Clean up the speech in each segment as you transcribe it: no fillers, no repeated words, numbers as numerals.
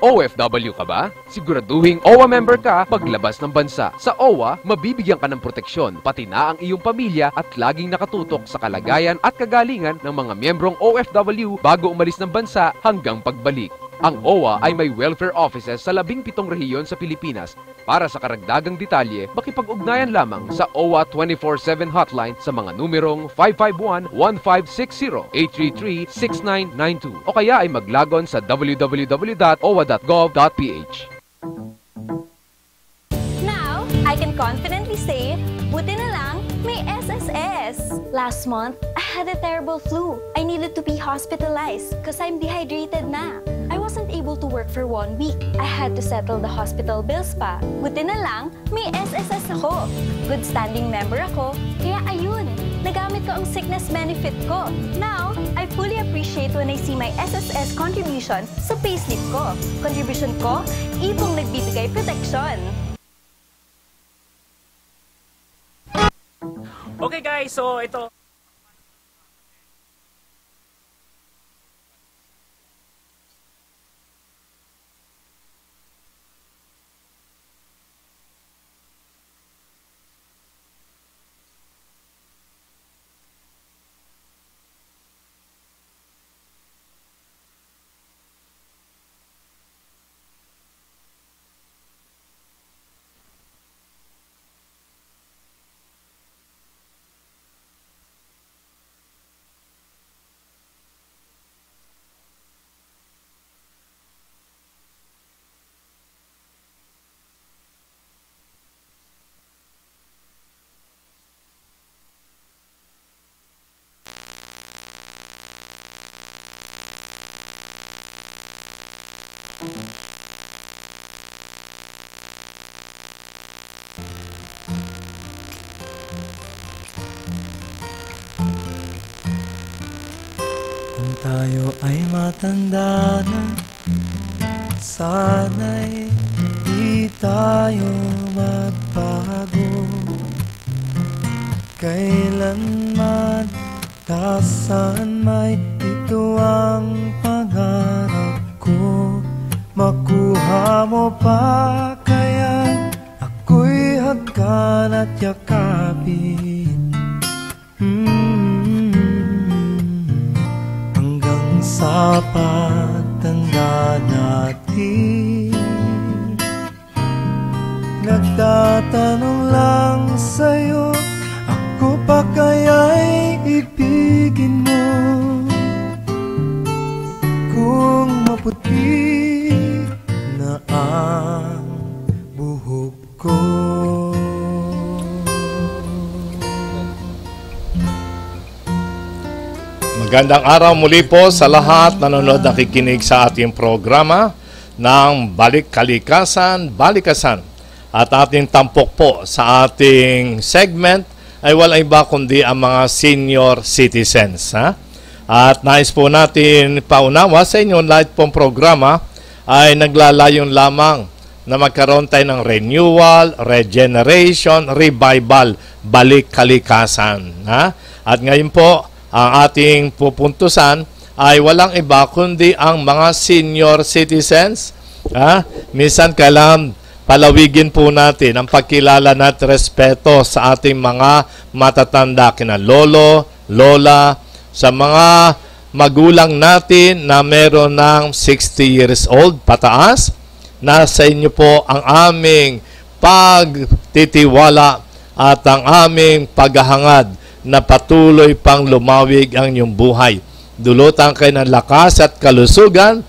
OFW ka ba? Siguraduhing OWA member ka paglabas ng bansa. Sa OWA, mabibigyan ka ng proteksyon, pati na ang iyong pamilya at laging nakatutok sa kalagayan at kagalingan ng mga miyembrong OFW bago umalis ng bansa hanggang pagbalik. Ang OWA ay may welfare offices sa 17 rehiyon sa Pilipinas. Para sa karagdagang detalye, makipag-ugnayan lamang sa OWA 24/7 hotline sa mga numerong 551-1560, 833-6992 o kaya ay maglagon sa www.owa.gov.ph. Now, I can confidently say, buti na lang, may SSS. Last month, I had a terrible flu. I needed to be hospitalized because I'm dehydrated na. I wasn't able to work for 1 week. I had to settle the hospital bills pa. Buti na lang, may SSS ako. Good standing member ako, kaya ayun, nagamit ko ang sickness benefit ko. Now, I fully appreciate when I see my SSS contribution sa payslip ko. Contribution ko, ipong nagbibigay protection. Okay guys, so ito. Kung tayo ay matanda na, sana'y di tayo magbago. Kailanman, saan may ito ang pangarap ko. Makuha mo pa kaya ako'y hagkan at yakapin. Hanggang sa pagtanda natin, nagtatanong lang sa'yo, ako pa kaya'y ibigin mo? Kung maputi na ang buhok ko. Magandang araw muli po sa lahat nanonood nakikinig sa ating programa ng Balik Kalikasan, Balikasan. At ating tampok po sa ating segment ay wala iba kundi ang mga senior citizens. At nais po natin paunawa sa inyo lahat pong programa ay naglalayon lamang na magkaroon tayo ng renewal, regeneration, revival, balik kalikasan. At ngayon po, ang ating pupuntusan ay walang iba kundi ang mga senior citizens. Minsan kailangan palawigin po natin ang pagkilala at respeto sa ating mga matatanda, kina lolo, lola, sa mga magulang natin na meron ng 60 years old pataas. Nasa inyo po ang aming pagtitiwala at ang aming paghahangad na patuloy pang lumawig ang inyong buhay. Dulutan kayo ng lakas at kalusugan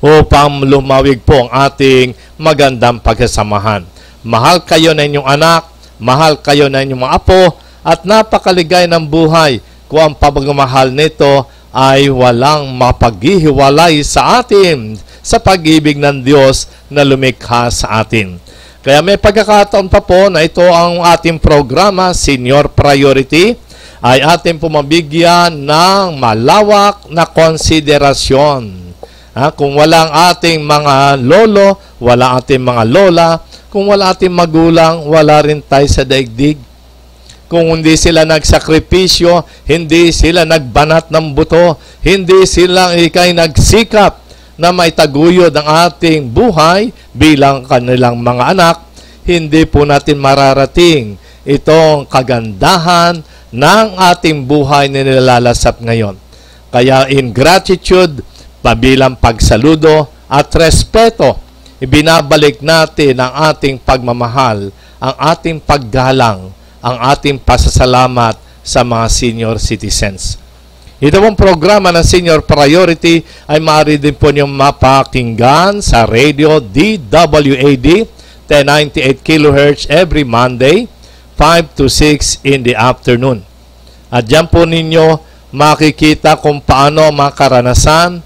upang lumawig po ang ating magandang pagkasamahan. Mahal kayo na inyong anak, mahal kayo na inyong mga apo, at napakaligay ng buhay kung ang pagmamahal nito ay walang mapaghihiwalay sa atin sa pag-ibig ng Diyos na lumikha sa atin. Kaya may pagkakataon pa po na ito ang ating programa, Senior Priority, ay ating pumabigyan ng malawak na konsiderasyon. Kung walang ating mga lolo, wala ating mga lola, kung wala ating magulang, wala rin tayo sa daigdig. Kung hindi sila nagsakripisyo, hindi sila nagbanat ng buto, hindi sila ikay nagsikap na maitaguyod ang ating buhay bilang kanilang mga anak, hindi po natin mararating itong kagandahan ng ating buhay na nilalasap ngayon. Kaya in gratitude, bilang pagsaludo at respeto, ibinabalik natin ang ating pagmamahal, ang ating paggalang, ang ating pasasalamat sa mga senior citizens. Ito pong programa ng Senior Priority ay maaari din po niyong mapakinggan sa radio DWAD 1098 kHz every Monday, 5 to 6 in the afternoon. At diyan po ninyo makikita kung paano mga karanasan,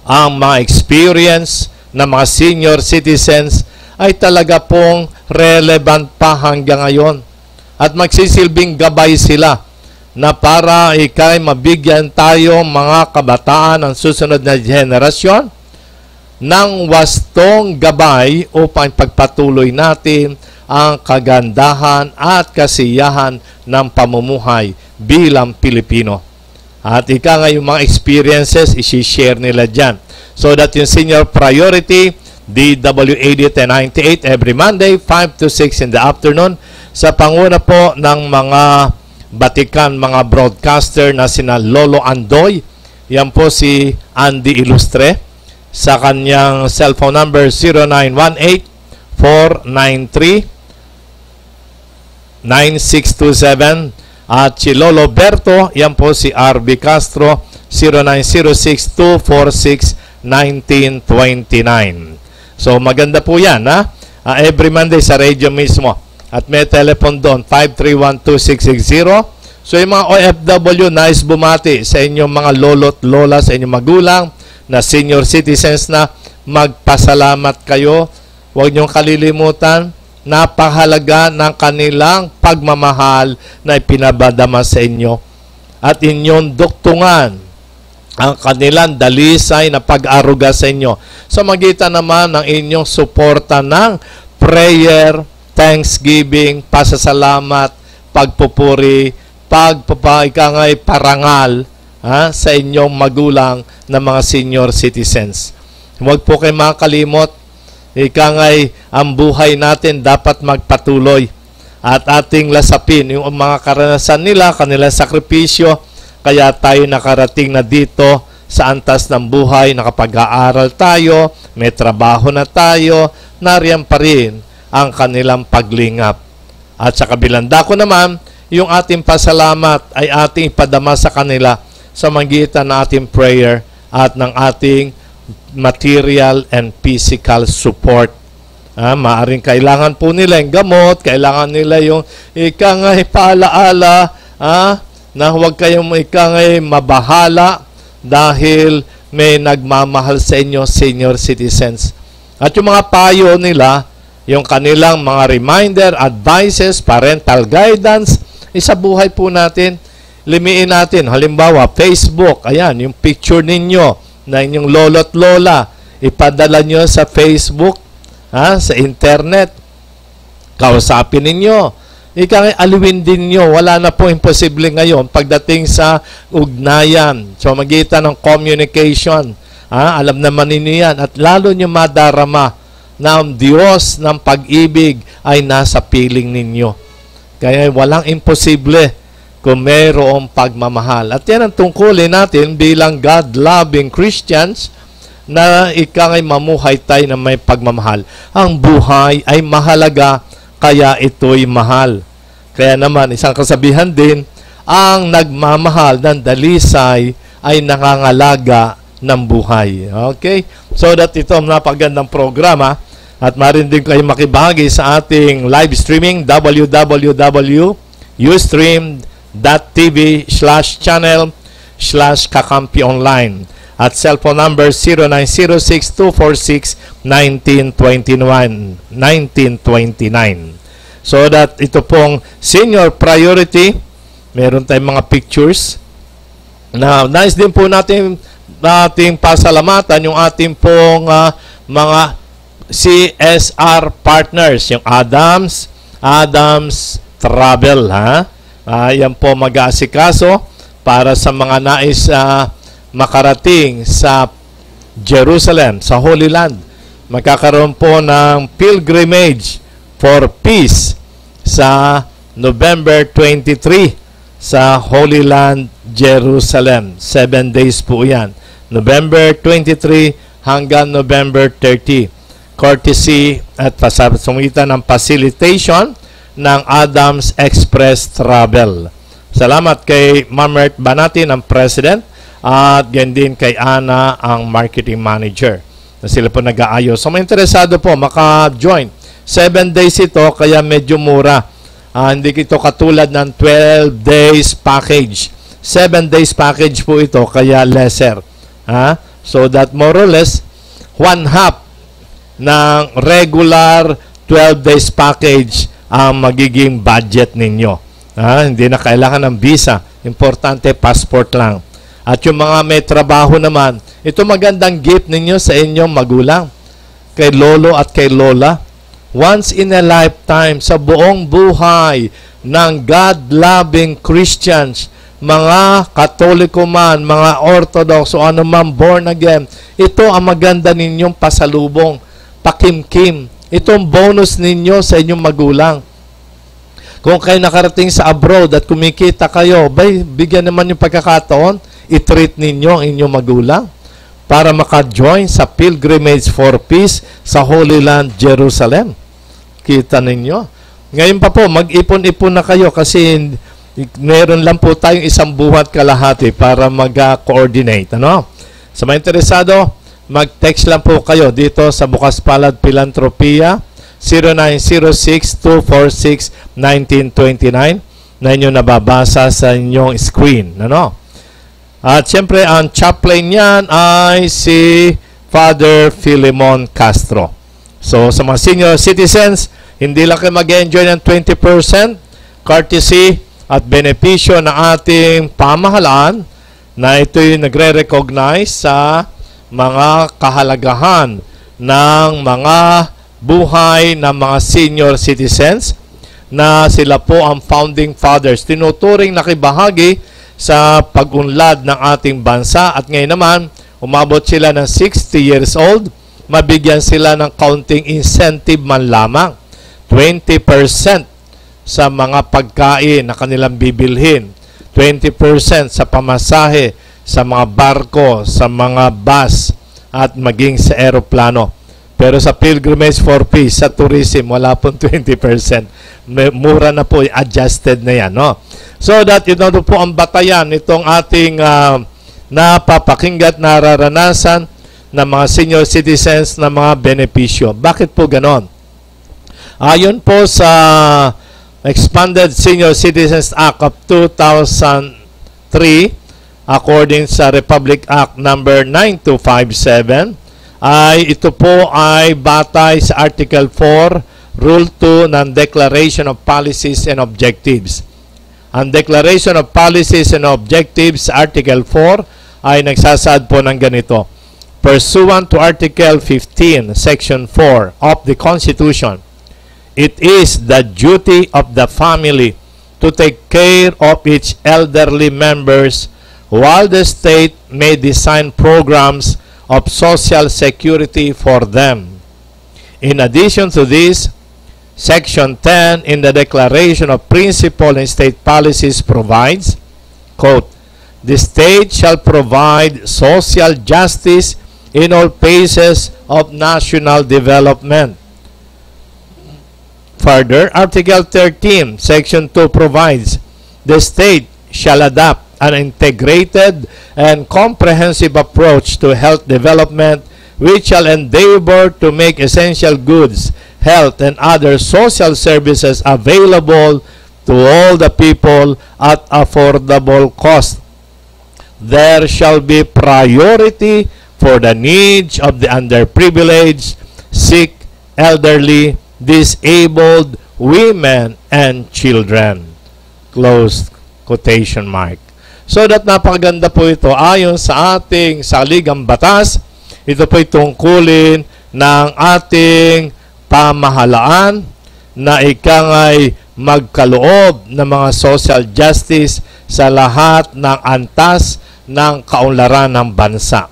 ang mga experience ng mga senior citizens ay talaga pong relevant pa hanggang ngayon. At magsisilbing gabay sila na para ikay mabigyan tayo mga kabataan ng susunod na henerasyon ng wastong gabay upang pagpatuloy natin ang kagandahan at kasiyahan ng pamumuhay bilang Pilipino. At ika nga yung mga experiences, isi-share nila dyan. So that yung Senior Priority, DWAD 1098 every Monday, 5 to 6 in the afternoon, sa panguna po ng mga batikan, mga broadcaster na sina Lolo Andoy, yan po si Andy Ilustre, sa kanyang cellphone number 0918-493-9627, at si Lolo Berto, yan po si RB Castro, 0906-246-1929. So maganda po yan, ha? Every Monday sa radio mismo. At may telephone doon, 531-2660. So yung mga OFW, nais bumati sa inyong mga lolo't lola, sa inyong magulang, na senior citizens na magpasalamat kayo. Huwag niyong kalilimutan, napahalaga ng kanilang pagmamahal na ipinabadama sa inyo. At inyong duktungan ang kanilang dalisay na pag-aruga sa inyo. Sa magitan naman ng inyong suporta ng prayer, thanksgiving, pasasalamat, pagpupuri, pagpapaikangay parangal sa inyong magulang na mga senior citizens. Huwag po kayo makakalimot, ikangay ang buhay natin dapat magpatuloy at ating lasapin yung mga karanasan nila, kanilang sakripisyo, kaya tayo nakarating na dito sa antas ng buhay, nakapag-aaral tayo, may trabaho na tayo, nariyan pa rin ang kanilang paglingap. At sa kabilang dako naman, yung ating pasalamat ay ating ipadama sa kanila sa magitan ng ating prayer at ng ating material and physical support. Maaring kailangan po nila yung gamot, kailangan nila yung ikangay paalaala, na huwag kayong ikangay mabahala dahil may nagmamahal sa inyo, senior citizens. At yung mga payo nila, yung kanilang mga reminder, advices, parental guidance, sa buhay po natin, limiin natin. Halimbawa, Facebook, ayan, yung picture ninyo na inyong lolo't lola, ipadala nyo sa Facebook, sa internet, kausapin ninyo. Aliwin din nyo, wala na po imposible ngayon pagdating sa ugnayan. So, magitan ng communication, alam naman ninyo yan, at lalo nyo madarama na ang Diyos ng pag-ibig ay nasa piling ninyo. Kaya walang imposible kung mayroong pagmamahal. At yan ang tungkulin natin bilang God-loving Christians na ikangay mamuhay tayo na may pagmamahal. Ang buhay ay mahalaga, kaya ito'y mahal. Kaya naman, isang kasabihan din, ang nagmamahal ng dalisay ay nakangalaga ng buhay. Okay? So that ito ang napagandang programa. At maaaring din kayo makibahagi sa ating live streaming, www.ustream.tv/channel/Kakampi Online. At cellphone number 0906-246-1929. So that ito pong Senior Priority, meron tayong mga pictures. Now, nice din po natin ating pasalamatan yung ating pong mga CSR partners, yung Adams Travel, yan po mag-aasikaso para sa mga nais makarating sa Jerusalem, sa Holy Land. Magkakaroon po ng pilgrimage for peace sa November 23 sa Holy Land, Jerusalem. 7 days po yan. November 23 hanggang November 30. Courtesy at pasasumitan ng facilitation ng Adams Express Travel. Salamat kay Mamert Banati ng President at yan din kay Ana ang Marketing Manager na sila po nag-aayos. So may interesado po maka-join. 7 days ito kaya medyo mura. Hindi ito katulad ng 12 days package. 7 days package po ito kaya lesser. So that more or less one half ng regular 12 days package ang magiging budget ninyo. Hindi na kailangan ng visa. Importante, passport lang. At yung mga may trabaho naman, ito magandang gift ninyo sa inyong magulang, kay lolo at kay lola. Once in a lifetime, sa buong buhay ng God-loving Christians, mga Katoliko man, mga Orthodox o anuman born again, ito ang maganda ninyong pasalubong, pakimkim. Itong bonus ninyo sa inyong magulang. Kung kayo nakarating sa abroad at kumikita kayo, bigyan naman yung pagkakataon, i-treat ninyo ang inyong magulang para maka-join sa Pilgrimage for Peace sa Holy Land, Jerusalem. Kita ninyo. Ngayon pa po, mag-ipon-ipon na kayo kasi meron lang po tayong isang buhat kalahati para mag-coordinate. Sa mga interesado, mag-text lang po kayo dito sa Bukas Palad Philanthropia 0906-246-1929 na inyo nababasa sa inyong screen. At siyempre, ang chaplain niyan ay si Father Philemon Castro. So, sa mga senior citizens, hindi lang kayo mag-enjoy ng 20% courtesy at benepisyo ng ating pamahalaan na ito'y nagre-recognize sa mga kahalagahan ng mga buhay ng mga senior citizens na sila po ang founding fathers. Tinuturing nakibahagi sa pag-unlad ng ating bansa at ngayon naman, umabot sila ng 60 years old, mabigyan sila ng counting incentive man lamang. 20% sa mga pagkain na kanilang bibilhin. 20% sa pamasahe, sa mga barko, sa mga bus, at maging sa aeroplano. Pero sa Pilgrimage for Peace, sa tourism, wala pong 20%. Mura na po, adjusted na yan. So that, ito po ang batayan itong ating napapakinggat, nararanasan ng mga senior citizens na mga benepisyo. Bakit po ganon? Ayon po sa Expanded Senior Citizens Act of 2003, according sa Republic Act number 9257, ay ito po ay batay sa Article 4, Rule 2 ng Declaration of Policies and Objectives. Ang Declaration of Policies and Objectives, Article 4, ay nagsasaad po ng ganito. Pursuant to Article 15, Section 4 of the Constitution, it is the duty of the family to take care of its elderly members while the state may design programs of social security for them. In addition to this, Section 10 in the Declaration of Principle and State Policies provides, quote, the state shall provide social justice in all phases of national development. Further, Article 13, Section 2 provides, the state shall adopt an integrated and comprehensive approach to health development which shall endeavor to make essential goods, health, and other social services available to all the people at affordable cost. There shall be priority for the needs of the underprivileged, sick, elderly, disabled, women, and children. Closed quotation mark. So that napakaganda po ito ayon sa ating saligang batas. Ito po tungkulin ng ating pamahalaan na ikangay magkaloob ng mga social justice sa lahat ng antas ng kaunlaran ng bansa.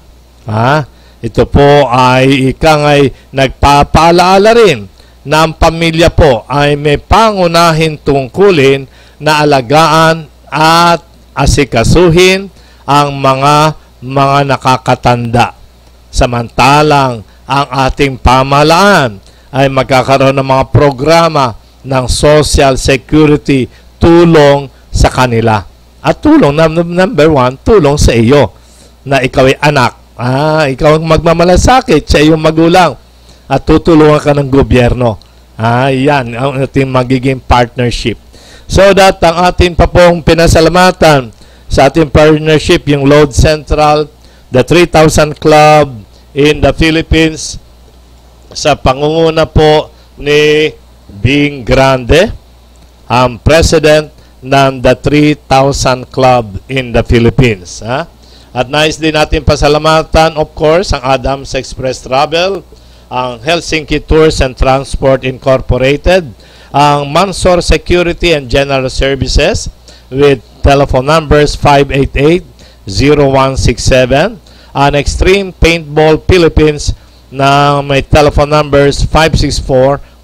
Ito po ay ikangay nagpapaalaala rin na ang pamilya po ay may pangunahing tungkulin na alagaan at asikasuhin ang mga nakakatanda. Samantalang ang ating pamahalaan ay magkakaroon ng mga programa ng Social Security tulong sa kanila. At tulong, number one, tulong sa iyo na ikaw ay anak. Ikaw ang magmamalasakit sa iyong magulang at tutulungan ka ng gobyerno. Yan ang ating magiging partnership. So that ang ating pa pong pinasalamatan sa ating partnership, yung Load Central, the 3,000 Club in the Philippines, sa pangunguna po ni Bing Grande, ang president ng the 3,000 Club in the Philippines. At nais din natin pasalamatan, of course, ang Adams Express Travel, ang Helsinki Tours and Transport Incorporated, ang Mansor Security and General Services with telephone numbers 588-0167, ang Extreme Paintball Philippines na may telephone numbers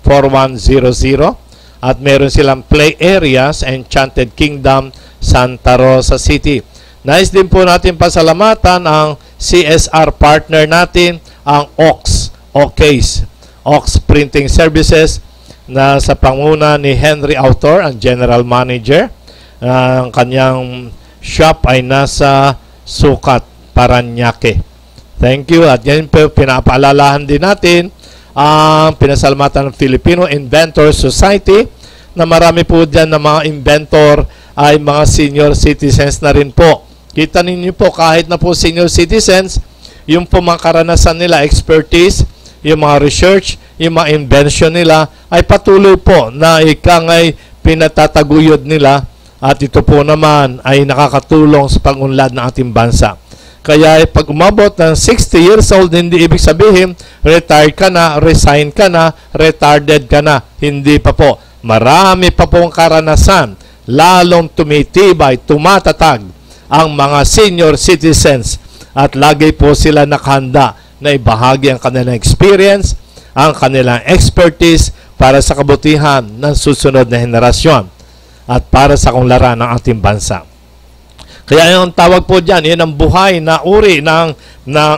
564-4100, at meron silang play areas Enchanted Kingdom, Santa Rosa City. Nais din po natin pasalamatan ang CSR partner natin, ang Ox Printing Services, na sa panguna ni Henry Autor, ang General Manager. Ang kanyang shop ay nasa Sukat, Paranaque. Thank you. At yan po, pinapaalalahan din natin ang pinasalamatan ng Filipino Inventor Society, na marami po dyan na mga inventor ay mga senior citizens na rin po. Kita ninyo po, kahit na po senior citizens, yung po mga karanasan nila, expertise, yung mga research, yung mga invention nila, ay patuloy po na ikangay pinatataguyod nila, at ito po naman ay nakakatulong sa pag-unlad ng ating bansa. Kaya pag umabot ng 60 years old, hindi ibig sabihin, retired ka na, resign ka na, retarded ka na. Hindi pa po. Marami pa pong karanasan, lalong tumitibay, tumatatag ang mga senior citizens, at lagi po sila nakahanda na ibahagi ang kanilang experience, ang kanilang expertise para sa kabutihan ng susunod na henerasyon at para sa kaunlaran ng ating bansa. Kaya yung tawag po dyan, yan ang buhay na uri ng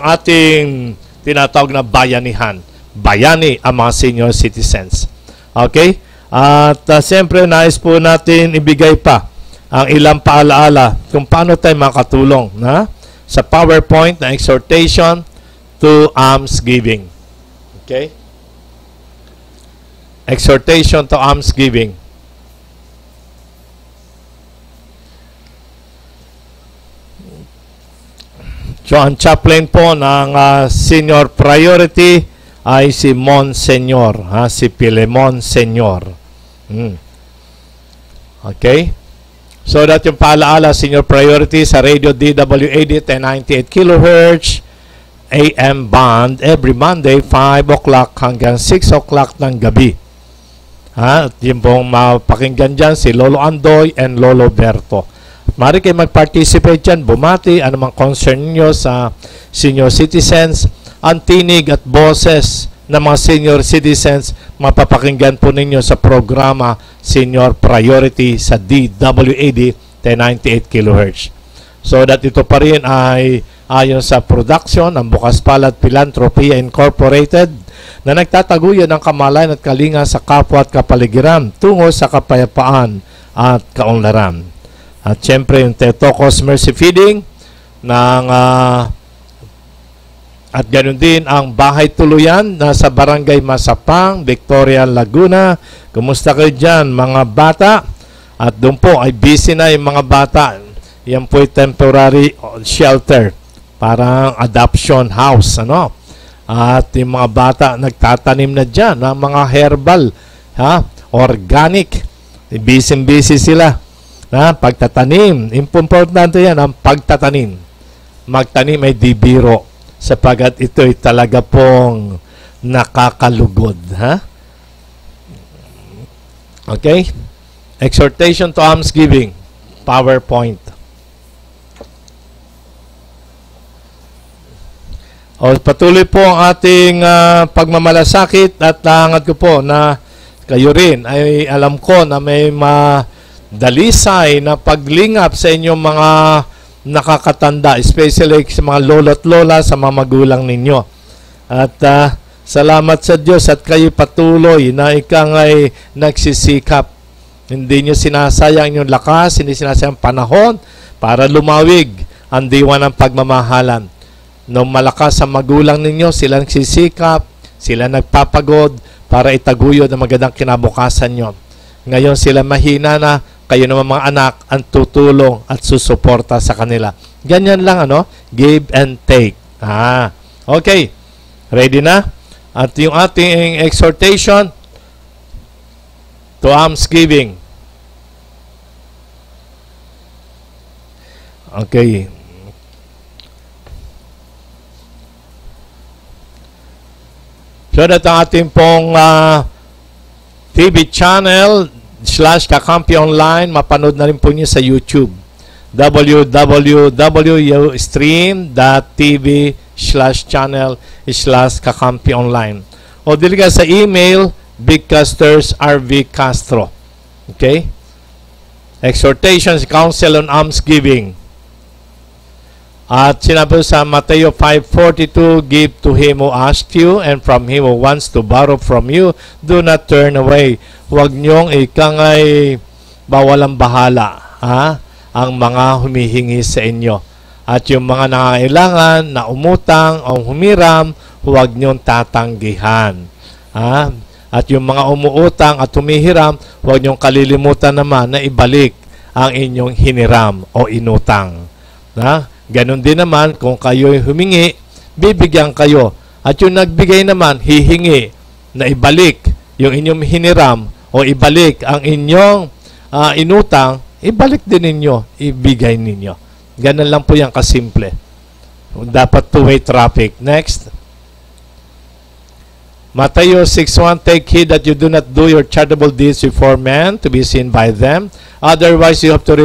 ating tinatawag na bayanihan. Bayani ang mga senior citizens. Okay? At siyempre, nais po natin ibigay pa ang ilang paalaala kung paano tayo makatulong sa PowerPoint na exhortation to almsgiving. Okay? Exhortation to almsgiving. So, ang chaplain po ng senior priority ay si Monsignor, si Pilemon Senyor. Okay? So, that yung paalaala, senior priority sa Radio DWAD 1098 kHz, AM band, every Monday, 5 o'clock hanggang 6 o'clock ng gabi. At yung pong mapakinggan dyan, si Lolo Andoy and Lolo Berto. Mari kayo mag-participate dyan, bumati, anumang concern nyo sa senior citizens. Ang tinig at boses ng mga senior citizens, mapapakinggan po ninyo sa programa Senior Priority sa DWAD 1098 kHz. So that ito pa rin ay ayon sa production ng Bukas Palad Philanthropy Incorporated, na nagtataguyan ng kamalayan at kalinga sa kapwa at kapaligiran tungo sa kapayapaan at kaunlaran. At siyempre yung Tetocos Mercy Feeding at ganoon din ang Bahay Tuluyan na sa Barangay Masapang, Victoria, Laguna. Kumusta kayo dyan mga bata? At doon po ay busy na yung mga bata. Yan po ay temporary shelter, parang adoption house, At yung mga bata nagtatanim na dyan ng mga herbal, organic. Busy sila. Pagtatanim, importante yan ang pagtatanim. Magtanim ay di biro, sapagat ito ay talaga pong nakakalugod. Okay? Exhortation to almsgiving, PowerPoint. O, patuloy po ang ating pagmamalasakit at hangad ko po na kayo rin ay alam ko na may madalisay na paglingap sa inyong mga nakakatanda, especially sa mga lolo't lola, sa mga magulang ninyo. At salamat sa Diyos at kayo patuloy na ikang ay nagsisikap. Hindi nyo sinasayang inyong lakas, hindi sinasayang panahon para lumawig ang diwa ng pagmamahalan. Nung malakas ang magulang ninyo, sila nagsisikap, sila nagpapagod para itaguyod ang magandang kinabukasan nyo. Ngayon sila mahina na, kayo naman mga anak ang tutulong at susuporta sa kanila. Ganyan lang, give and take. Okay. Ready na? At yung ating exhortation to almsgiving. Okay. So that ang ating pong TV channel /Kakampi Online, mapanood na rin po niyo sa YouTube. www.tv/channel/Kakampi Online. O dili ka sa email, bigcastersrvcastro. Okay? Exhortations, Counsel on Almsgiving. At sinabi sa Mateo 5:42, give to him who asks you, and from him who wants to borrow from you, do not turn away. Huwag niyong ikangay bawalang bahala, ang mga humihingi sa inyo. At yung mga nangangailangan na umutang o humiram, huwag niyong tatanggihan. At yung mga umuutang at humihiram, huwag niyong kalilimutan naman na ibalik ang inyong hiniram o inutang. Ganon din naman, kung kayo'y humingi, bibigyan kayo. At yung nagbigay naman, hihingi na ibalik yung inyong hiniram o ibalik ang inyong inutang, ibalik din ninyo, ibigay ninyo. Ganon lang po yan kasimple. Dapat two-way traffic. Next. Matthew 6:1, take heed that you do not do your charitable deeds before men to be seen by them. Otherwise, you have to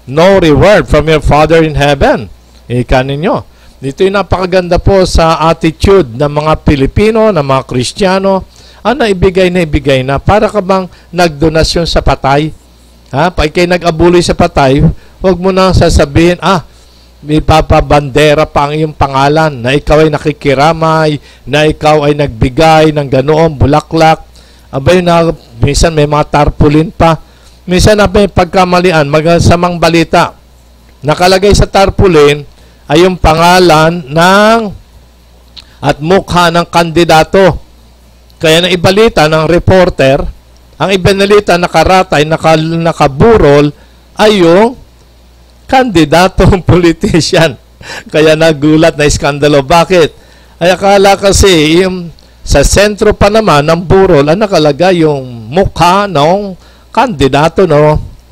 no reward from your Father in heaven. Ika ninyo. Dito yung napakaganda po sa attitude ng mga Pilipino, ng mga Kristiyano. Naibigay na. Para ka bang nagdonasyon sa patay? Pag kayo nag-abuloy sa patay, huwag mo na sasabihin, may papabandera pa ang iyong pangalan, na ikaw ay nakikiramay, na ikaw ay nagbigay ng ganoong bulaklak. Abay na, minsan may mga tarpaulin pa. Minsan na may pagkamalian, magasamang balita. Nakalagay sa tarpaulin ay yung pangalan at mukha ng kandidato. Kaya na ibalita ng reporter, ang ibinalita nakaratay, nakaburol ay yung kandidatong politician. Kaya nagulat na iskandalo. Bakit? Ay akala kasi sa sentro pa naman ng burol nakalagay yung mukha ng kandidato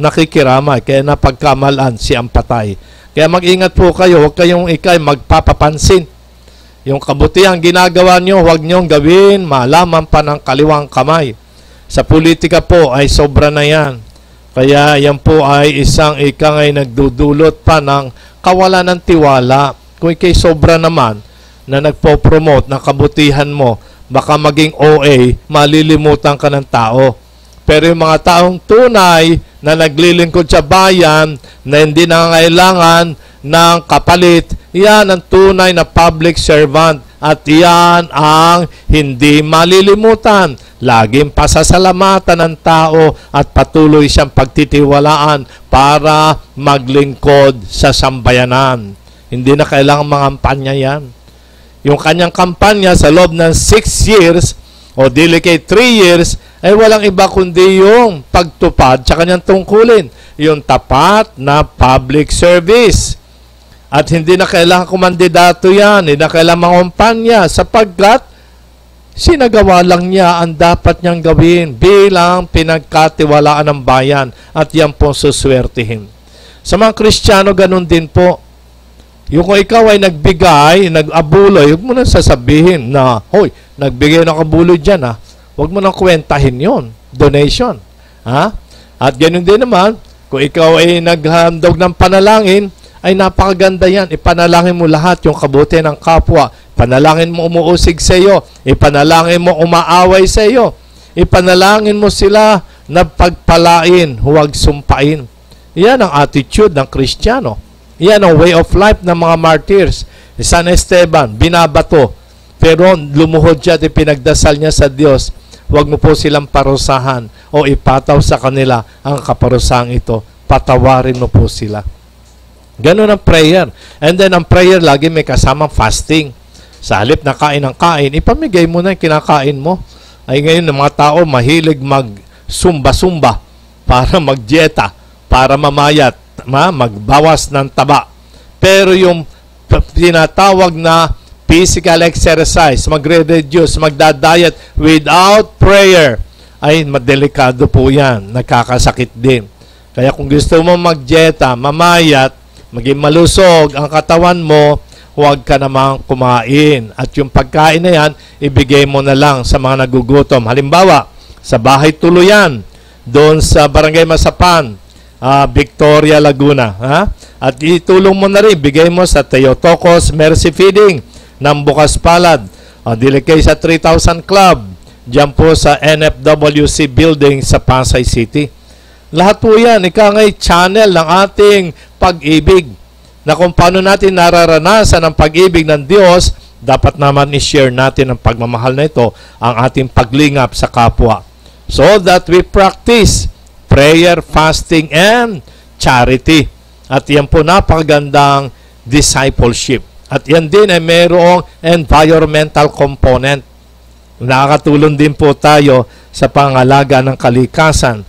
nakikiramay, kaya napagkamalan siyang patay. Kaya mag-ingat po kayo, huwag kayong ikay magpapapansin. Yung kabutihang ginagawa nyo, huwag nyong gawin, malaman pa ng kaliwang kamay. Sa politika po ay sobra na yan. Kaya yan po ay isang ikangay nagdudulot pa ng kawalan ng tiwala. Kung ikay sobra naman na nagpo-promote ng kabutihan mo, baka maging OA, malilimutan ka ng tao. Pero yung mga taong tunay na naglilingkod sa bayan, na hindi nangangailangan ng kapalit, yan ang tunay na public servant. At yan ang hindi malilimutan. Laging pasasalamatan ng tao at patuloy siyang pagtitiwalaan para maglingkod sa sambayanan. Hindi na kailangan mangampanya yan. Yung kanyang kampanya sa loob ng 6 years o dili kay 3 years, ay walang iba kundi yung pagtupad sa kanyang tungkulin. Yung tapat na public service. At hindi na kailangan kumandidato yan, hindi na kailangan mangumpanya sapagkat sinagawa lang niya ang dapat niyang gawin bilang pinagkatiwalaan ng bayan at yan po suswertihin. Sa mga Kristiyano, ganun din po. Yung kung ikaw ay nagbigay, nag-abuloy, huwag mo na sasabihin na, hoy, nagbigay ng abuloy dyan, huwag mo na kwentahin yon, donation. At ganun din naman, kung ikaw ay naghandog ng panalangin, ay napakaganda yan. Ipanalangin mo lahat yung kabuti ng kapwa. Ipanalangin mo umuusig sa iyo. Ipanalangin mo umaaway sa iyo. Ipanalangin mo sila na pagpalain, huwag sumpain. Yan ang attitude ng Kristiyano. Yan ang way of life ng mga martyrs. San Esteban, binabato. Pero lumuhod siya at ipinagdasal niya sa Diyos, huwag mo po silang parusahan o ipataw sa kanila ang kaparusahang ito. Patawarin mo po sila. Ganun ang prayer. And then ang prayer lagi may kasamang fasting. Sa halip na kain ng kain, ipamigay mo na yung kinakain mo. Ay ngayon ng mga tao mahilig mag-sumba-sumba para mag-dieta, para mamayat, magbawas ng taba. Pero yung tinatawag na physical exercise, magre-reduce, magda-diet without prayer, ay madelikado po yan. Nakakasakit din. Kaya kung gusto mo mag-dieta, mamayat, maging malusog ang katawan mo, huwag ka namang kumain. At yung pagkain na yan, ibigay mo na lang sa mga nagugutom. Halimbawa, sa Bahay Tuluyan, doon sa Barangay Masapan, Victoria, Laguna. At itulong mo na rin, bigay mo sa Theotokos Mercy Feeding ng Bukas Palad. Dili kayo sa 3,000 Club, dyan po sa NFWC Building sa Pasay City. Lahat po yan, ikangay channel ng ating pag-ibig. Na kung paano natin nararanasan ang pag-ibig ng Diyos, dapat naman i-share natin ang pagmamahal na ito, ang ating paglingap sa kapwa. So that we practice prayer, fasting, and charity. At yan po napakagandang discipleship. At yan din ay mayroong environmental component. Nakakatulong din po tayo sa pangalaga ng kalikasan.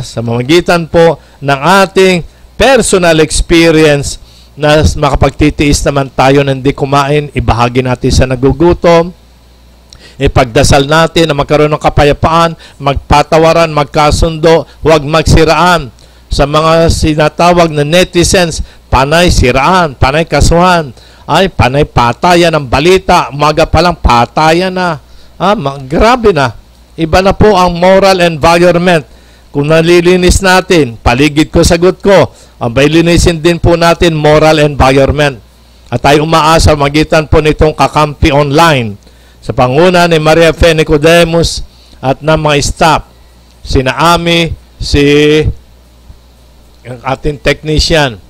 Sa mamagitan po ng ating personal experience na makapagtitiis naman tayo na hindi kumain, ibahagi natin sa nagugutom, ipagdasal natin na magkaroon ng kapayapaan, magpatawaran, magkasundo, huwag magsiraan. Sa mga sinatawag na netizens, panay siraan, panay kasuhan, ay panay patayan ng balita, umaga pa lang patayan na. Grabe na. Iba na po ang moral environment. Kung nalilinis natin, paligid ko, sagot ko, abay linisin din po natin moral environment. At tayo umaasa magitan po nitong Kakampi Online sa panguna ni Maria Fe Nicodemus at ng mga staff. Sina Ami, ang ating technician,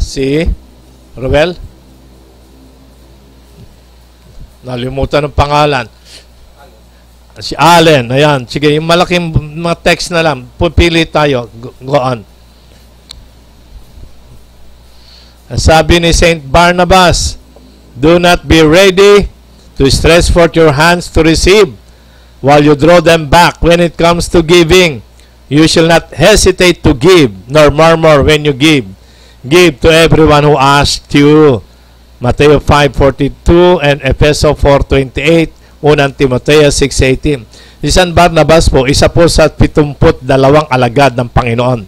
si Ruel. Nalimutan ng pangalan. Si Allen, ayan. Sige, yung malaking mga text na lang. Pupili tayo. Go on. Sabi ni Saint Barnabas, do not be ready to stretch forth your hands to receive while you draw them back when it comes to giving. You shall not hesitate to give, nor murmur when you give. Give to everyone who asks you. Mateo 5:42 and Efeso 4:28. 1 Timoteo 6:18. Si San Barnabas po, isa po sa 72 alagad ng Panginoon.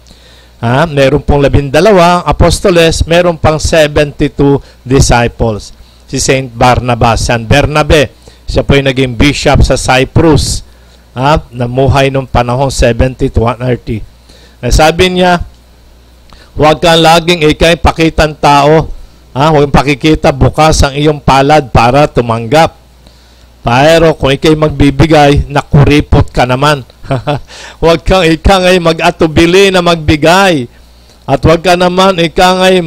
Meron pong 12 apostoles, meron pang 72 disciples. Si Saint Barnabas, San Bernabe, siya po yung naging bishop sa Cyprus. Namuhay nung panahon 70 to 130. Sabi niya, huwag kang laging ikay pakitan tao. Huwag pakikita bukas ang iyong palad para tumanggap. Pero kung ikay magbibigay, nakuripot ka naman. Huwag kang ikangay mag-atubili na magbigay. At huwag ka naman ikangay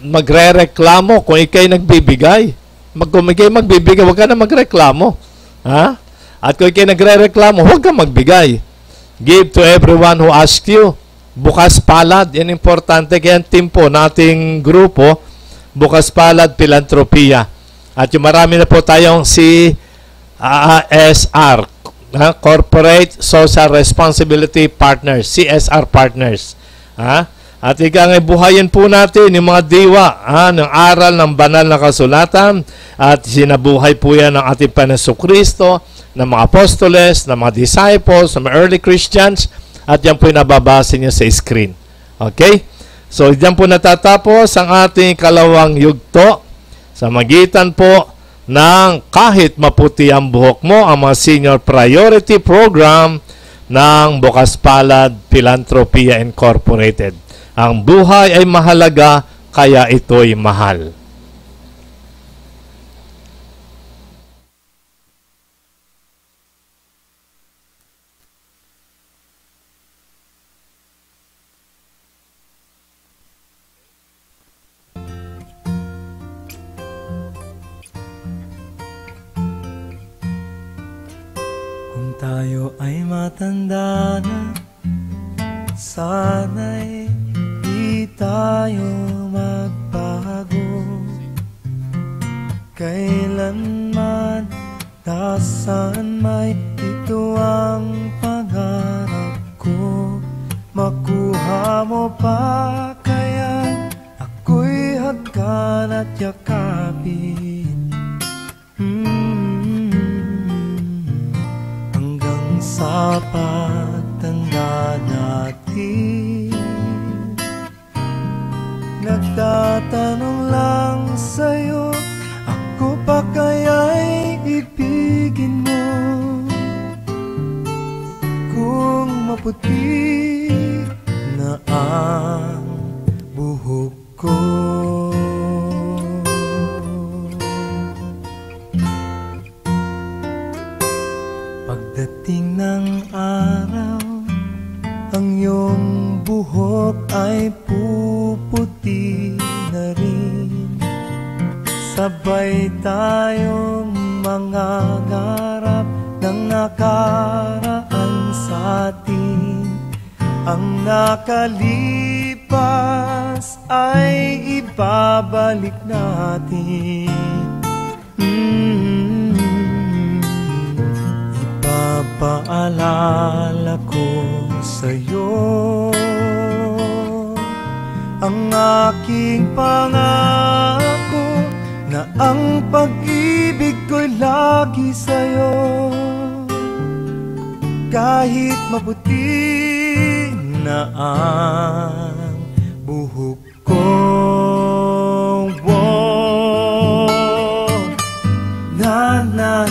magre-reklamo kung ikay nagbibigay. Kung ikay magbibigay, huwag ka na magreklamo. At kung ikay nagre-reklamo, huwag kang magbigay. Give to everyone who asks you. Bukas palad, yan importante. Kaya ang team po nating grupo, Bukas Palad Philanthropia. At yung marami na po tayong CSR, Corporate Social Responsibility Partners, CSR Partners. At ikangay buhayin po natin yung mga diwa ng aral ng banal na kasulatan at sinabuhay po yan ng ating Panginoon Kristo, ng mga apostoles, ng mga disciples, ng mga early Christians, at yan po yung nababasa niyo sa screen. Okay? So, yan po natatapos ang ating kalawang yugto. Sa magitan po ng kahit maputi ang buhok mo, ang mga senior priority program ng Bukas Palad Philanthropia Incorporated. Ang buhay ay mahalaga, kaya ito'y mahal. Kung tayo ay matanda na, sana'y di tayo magbago. Kailanman, nasaan may ito ang pangarap ko. Makuha mo pa kaya ako'y hagkan at yakapin. Hanggang sa pagtanda natin, nagtatanong lang sa'yo, ako pa kaya'y ibigin mo? Kung maputi na ang buhok ko, pagdating ng araw, ang iyong buhok ay puputi na rin. Sabay tayong mangangarap ng nakaraan sa atin. Ang nakalipas ay ibabalik natin. Ipapaalala ko sa'yo ang aking pangako na ang pag-ibig ko'y lagi sa'yo. Kahit maputi na ang buhok ko, na na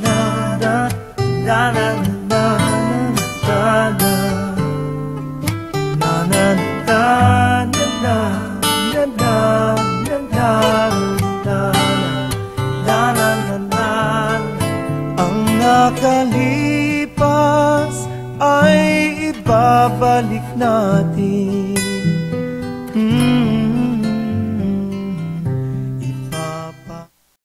na na na na na ang nakalipas ay ibabalik natin.